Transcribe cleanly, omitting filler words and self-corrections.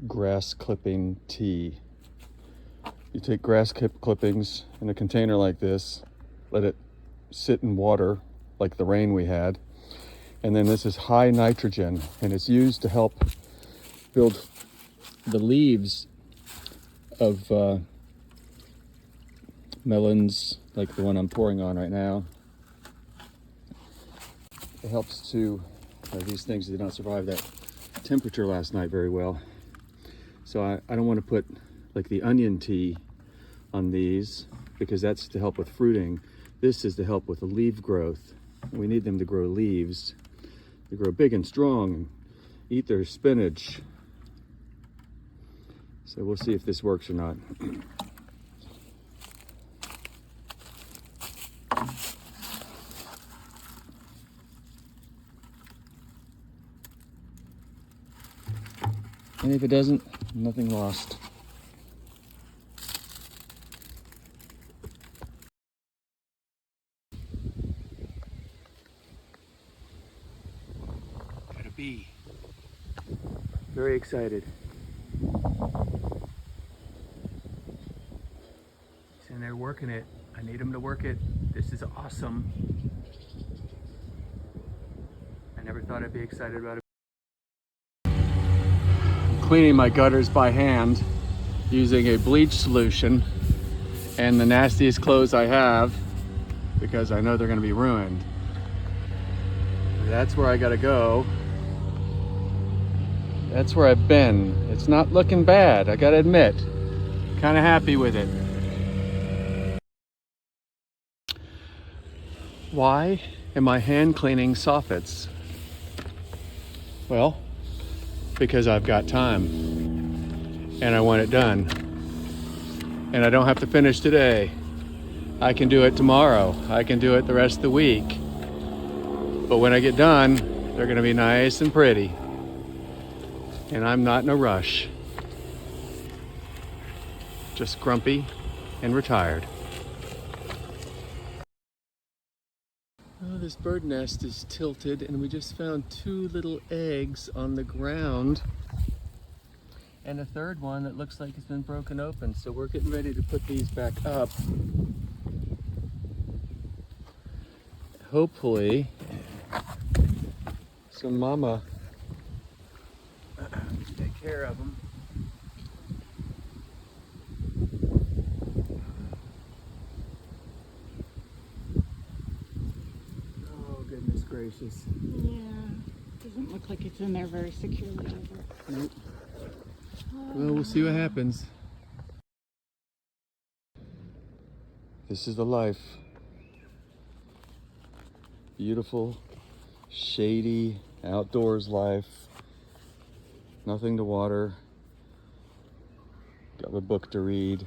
grass clipping tea. You take grass clippings in a container like this, let it sit in water like the rain we had, and then this is high nitrogen, and it's used to help build the leaves of melons like the one I'm pouring on right now. It helps to, these things did not survive that temperature last night very well. So I don't want to put like the onion tea on these because that's to help with fruiting. This is to help with the leaf growth. We need them to grow leaves. They grow big and strong and eat their spinach. So we'll see if this works or not. And if it doesn't, nothing lost. Got a bee. Very excited. He's in there working it. I need him to work it. This is awesome. I never thought I'd be excited about it. Cleaning my gutters by hand using a bleach solution and the nastiest clothes I have because I know they're going to be ruined. That's where I gotta go. That's where I've been. It's not looking bad, I gotta admit. Kind of happy with it. Why am I hand cleaning soffits? Well, because I've got time and I want it done. And I don't have to finish today. I can do it tomorrow. I can do it the rest of the week. But when I get done, they're gonna be nice and pretty. And I'm not in a rush. Just grumpy and retired. Oh, this bird nest is tilted and we just found 2 little eggs on the ground. And a third one that looks like it's been broken open. So we're getting ready to put these back up. Hopefully, some mama take care of them. Oh, goodness gracious. Yeah, doesn't look like it's in there very securely either. Nope. Well, we'll see what happens. This is the life. Beautiful, shady, outdoors life. Nothing to water. Got a book to read.